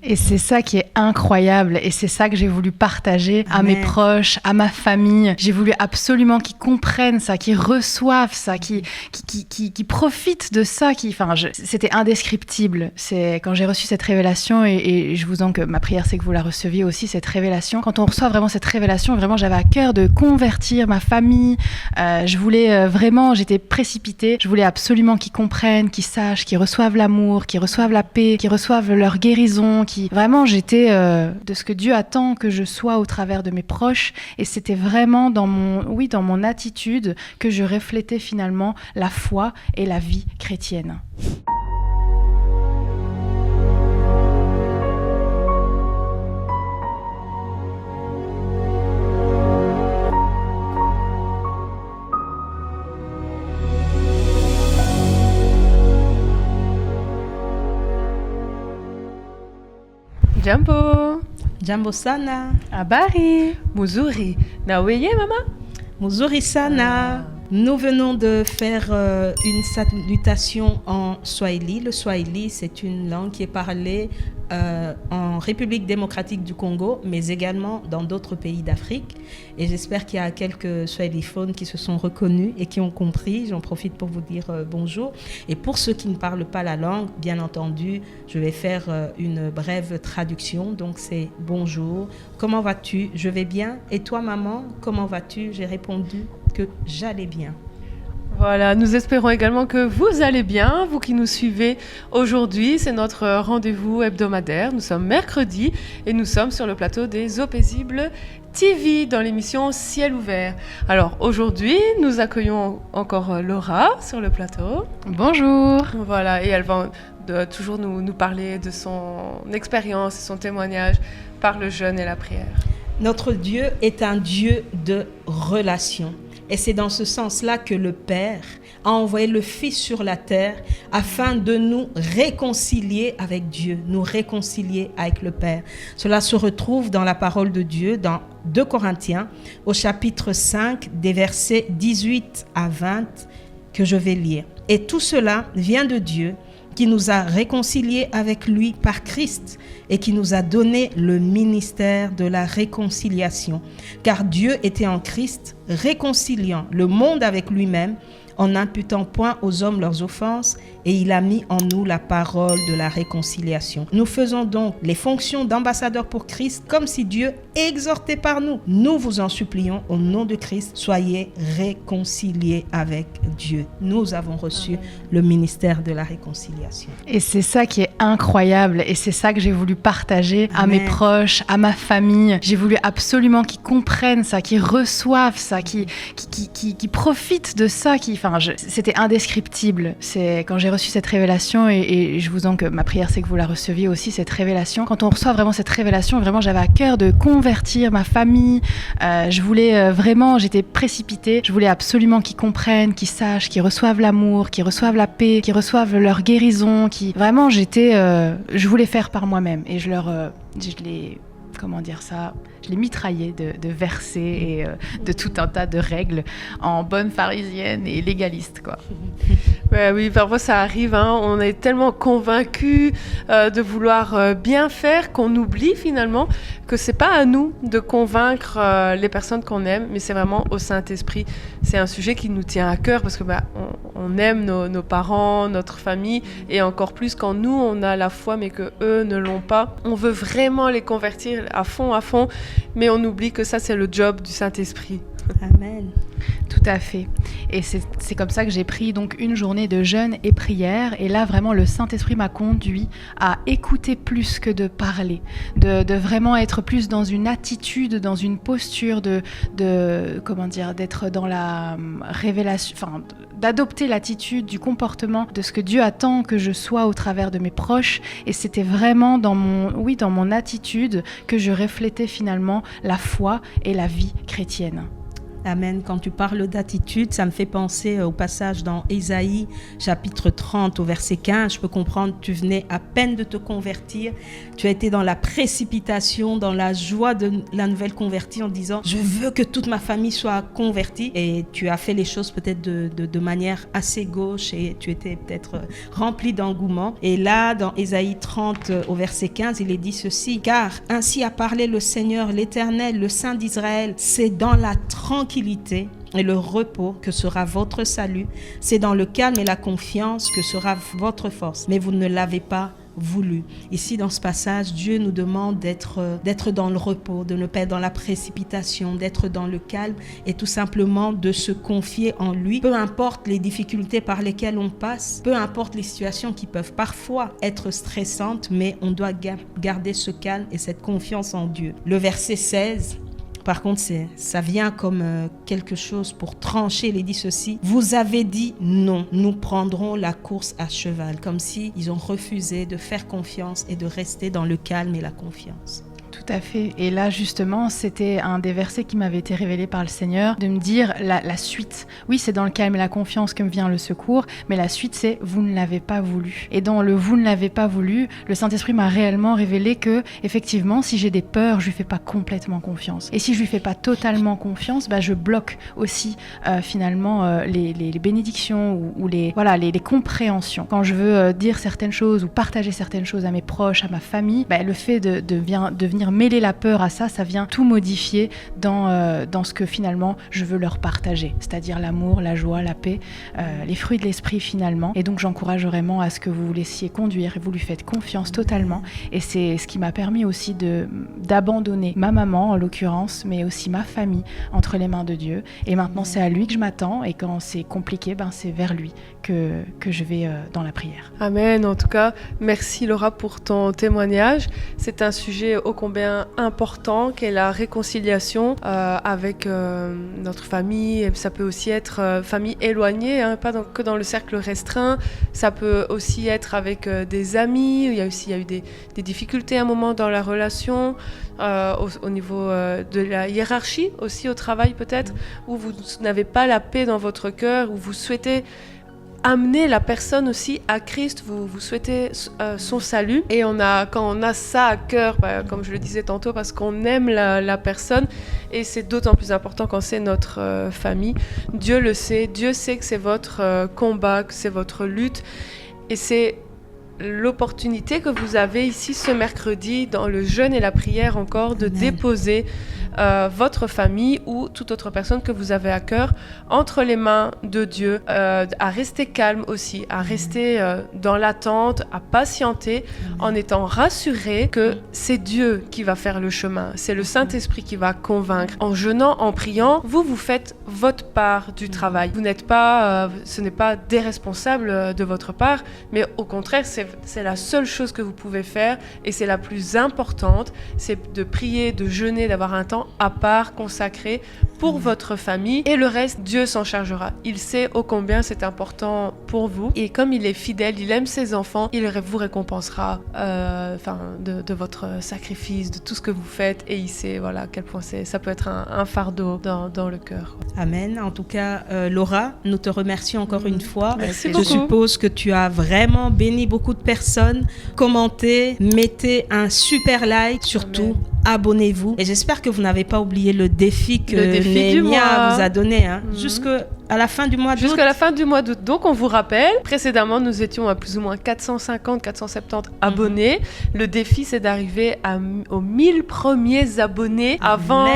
Et c'est ça qui est incroyable et c'est ça que j'ai voulu partager à mes proches, à ma famille. J'ai voulu absolument qu'ils comprennent ça, qu'ils reçoivent ça, qu'ils profitent de ça. C'était indescriptible. C'est quand j'ai reçu cette révélation et je vous en que ma prière c'est que vous la receviez aussi, cette révélation. Quand on reçoit vraiment cette révélation, vraiment j'avais à cœur de convertir ma famille. Je voulais vraiment, j'étais précipitée. Je voulais absolument qu'ils comprennent, qu'ils sachent, qu'ils reçoivent l'amour, qu'ils reçoivent la paix, qu'ils reçoivent leur guérison. Vraiment, j'étais de ce que Dieu attend que je sois au travers de mes proches. Et c'était vraiment dans mon attitude que je reflétais finalement la foi et la vie chrétienne. Jambo. Jambo sana. Habari. Muzuri. Na weye mama? Muzuri sana. Nous venons de faire une salutation en Swahili. Le Swahili, c'est une langue qui est parlée en République démocratique du Congo, mais également dans d'autres pays d'Afrique. Et j'espère qu'il y a quelques swahiliphones qui se sont reconnus et qui ont compris. J'en profite pour vous dire bonjour. Et pour ceux qui ne parlent pas la langue, bien entendu, je vais faire une brève traduction. Donc c'est bonjour. Comment vas-tu? Je vais bien. Et toi, maman, comment vas-tu? J'ai répondu que j'allais bien. Voilà, nous espérons également que vous allez bien, vous qui nous suivez aujourd'hui. C'est notre rendez-vous hebdomadaire. Nous sommes mercredi et nous sommes sur le plateau des Eaux Paisibles TV dans l'émission Ciel ouvert. Alors aujourd'hui, nous accueillons encore Laura sur le plateau. Bonjour. Voilà, et elle va toujours nous parler de son expérience et son témoignage par le jeûne et la prière. Notre Dieu est un Dieu de relation. Et c'est dans ce sens-là que le Père a envoyé le Fils sur la terre afin de nous réconcilier avec Dieu, nous réconcilier avec le Père. Cela se retrouve dans la parole de Dieu, dans 2 Corinthiens, au chapitre 5, des versets 18 à 20, que je vais lire. Et tout cela vient de Dieu, qui nous a réconciliés avec lui par Christ et qui nous a donné le ministère de la réconciliation. Car Dieu était en Christ, réconciliant le monde avec lui-même, en n'imputant point aux hommes leurs offenses, et il a mis en nous la parole de la réconciliation. Nous faisons donc les fonctions d'ambassadeurs pour Christ, comme si Dieu exhortait par nous. Nous vous en supplions, au nom de Christ, soyez réconciliés avec Dieu. Nous avons reçu le ministère de la réconciliation. Et c'est ça qui est incroyable, et c'est ça que j'ai voulu partager à mes proches, à ma famille. J'ai voulu absolument qu'ils comprennent ça, qu'ils reçoivent ça, qu'ils profitent de ça, c'était indescriptible. C'est quand j'ai reçu cette révélation et je vous en que ma prière c'est que vous la receviez aussi, cette révélation. Quand on reçoit vraiment cette révélation, vraiment j'avais à cœur de convertir ma famille. Je voulais vraiment, j'étais précipitée. Je voulais absolument qu'ils comprennent, qu'ils sachent, qu'ils reçoivent l'amour, qu'ils reçoivent la paix, qu'ils reçoivent leur guérison. Vraiment je voulais faire par moi-même et je les mitraillais de versets et de tout un tas de règles en bonne pharisienne et légaliste, quoi. Ouais, oui, parfois ça arrive, hein. On est tellement convaincus de vouloir bien faire qu'on oublie finalement que c'est pas à nous de convaincre les personnes qu'on aime, mais c'est vraiment au Saint-Esprit. C'est un sujet qui nous tient à cœur parce que on aime nos parents, notre famille, et encore plus quand nous on a la foi mais que eux ne l'ont pas. On veut vraiment les convertir à fond, mais on oublie que ça c'est le job du Saint-Esprit. Amen. Tout à fait. Et c'est comme ça que j'ai pris donc une journée de jeûne et prière. Et là, vraiment, le Saint-Esprit m'a conduit à écouter plus que de parler, de vraiment être plus dans une attitude, dans une posture d'être dans la révélation, d'adopter l'attitude du comportement de ce que Dieu attend que je sois au travers de mes proches. Et c'était vraiment dans mon attitude que je reflétais finalement la foi et la vie chrétienne. Amen. Quand tu parles d'attitude, ça me fait penser au passage dans Ésaïe, chapitre 30, au verset 15. Je peux comprendre, tu venais à peine de te convertir. Tu as été dans la précipitation, dans la joie de la nouvelle convertie en disant « Je veux que toute ma famille soit convertie ». Et tu as fait les choses peut-être de manière assez gauche et tu étais peut-être rempli d'engouement. Et là, dans Ésaïe 30, au verset 15, il est dit ceci « Car ainsi a parlé le Seigneur, l'Éternel, le Saint d'Israël, c'est dans la tranquillité et le repos que sera votre salut. C'est dans le calme et la confiance que sera votre force. Mais vous ne l'avez pas voulu. » Ici, dans ce passage, Dieu nous demande d'être dans le repos, de ne pas être dans la précipitation, d'être dans le calme et tout simplement de se confier en lui. Peu importe les difficultés par lesquelles on passe, peu importe les situations qui peuvent parfois être stressantes, mais on doit garder ce calme et cette confiance en Dieu. Le verset 16... Par contre, ça vient comme quelque chose pour trancher. Il dit ceci. Vous avez dit non, nous prendrons la course à cheval. Comme si ils ont refusé de faire confiance et de rester dans le calme et la confiance. Tout à fait. Et là, justement, c'était un des versets qui m'avait été révélé par le Seigneur, de me dire la suite. Oui, c'est dans le calme et la confiance que me vient le secours, mais la suite, c'est « vous ne l'avez pas voulu ». Et dans le « vous ne l'avez pas voulu », le Saint-Esprit m'a réellement révélé que, effectivement, si j'ai des peurs, je lui fais pas complètement confiance. Et si je lui fais pas totalement confiance, je bloque aussi, finalement, les bénédictions ou les compréhensions. Quand je veux dire certaines choses ou partager certaines choses à mes proches, à ma famille, le fait de venir mêler la peur à ça vient tout modifier dans ce que finalement je veux leur partager, c'est-à-dire l'amour, la joie, la paix, les fruits de l'esprit finalement. Et donc j'encourage vraiment à ce que vous vous laissiez conduire et vous lui faites confiance totalement. Et c'est ce qui m'a permis aussi d'abandonner ma maman en l'occurrence, mais aussi ma famille entre les mains de Dieu. Et maintenant c'est à lui que je m'attends et quand c'est compliqué, c'est vers lui que je vais dans la prière. Amen. En tout cas, merci Laura pour ton témoignage. C'est un sujet ô combien important qu'est la réconciliation avec notre famille. Ça peut aussi être famille éloignée, pas que dans le cercle restreint. Ça peut aussi être avec des amis. Il y a eu des difficultés à un moment dans la relation, au niveau de la hiérarchie aussi au travail peut-être, où vous n'avez pas la paix dans votre cœur, où vous souhaitez amener la personne aussi à Christ, vous souhaitez son salut. Et quand on a ça à cœur, comme je le disais tantôt, parce qu'on aime la personne, et c'est d'autant plus important quand c'est notre famille. Dieu le sait, Dieu sait que c'est votre combat, que c'est votre lutte, et c'est l'opportunité que vous avez ici ce mercredi, dans le jeûne et la prière encore, de déposer votre famille ou toute autre personne que vous avez à cœur entre les mains de Dieu, à rester calme aussi, à rester dans l'attente, à patienter en étant rassuré que c'est Dieu qui va faire le chemin, c'est le Saint-Esprit qui va convaincre. En jeûnant, en priant, vous faites votre part du travail. Vous n'êtes pas, ce n'est pas déresponsable de votre part, mais au contraire, c'est la seule chose que vous pouvez faire et c'est la plus importante, c'est de prier, de jeûner, d'avoir un temps à part consacré pour votre famille et le reste, Dieu s'en chargera. Il sait ô combien c'est important pour vous et comme il est fidèle, il aime ses enfants, il vous récompensera de votre sacrifice, de tout ce que vous faites et il sait à quel point ça peut être un fardeau dans le cœur. Amen. En tout cas, Laura, nous te remercions encore une fois. Merci beaucoup. Je suppose que tu as vraiment béni beaucoup de personnes. Commentez, mettez un super like, surtout. Amen. Abonnez-vous. Et j'espère que vous n'avez pas oublié le défi que Néhémia vous a donné. Jusqu'à la fin du mois d'août. Jusqu'à la fin du mois d'août. Donc, on vous rappelle, précédemment, nous étions à plus ou moins 450-470 abonnés. Le défi, c'est d'arriver aux 1000 premiers abonnés avant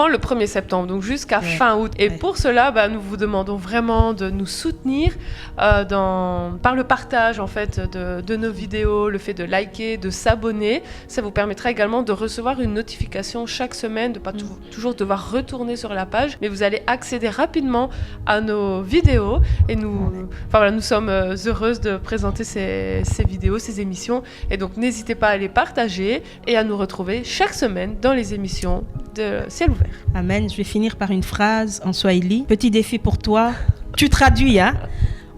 le 1er septembre, donc jusqu'à fin août. Et pour cela, nous vous demandons vraiment de nous soutenir par le partage en fait, de nos vidéos, le fait de liker, de s'abonner. Ça vous permettra également de recevoir une notification chaque semaine, de ne pas toujours devoir retourner sur la page, mais vous allez accéder rapidement à nos vidéos et nous sommes heureuses de présenter ces vidéos, ces émissions et donc n'hésitez pas à les partager et à nous retrouver chaque semaine dans les émissions de Ciel Ouvert. Amen. Je vais finir par une phrase en swahili. Petit défi pour toi. Tu traduis,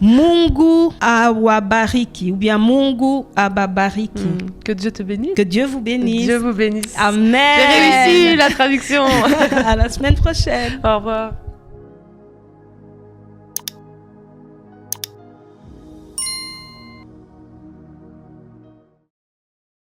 Mungu awabariki ou bien Mungu ababariki. Que Dieu te bénisse. Que Dieu vous bénisse. Dieu vous bénisse. Amen. J'ai réussi la traduction. À la semaine prochaine. Au revoir.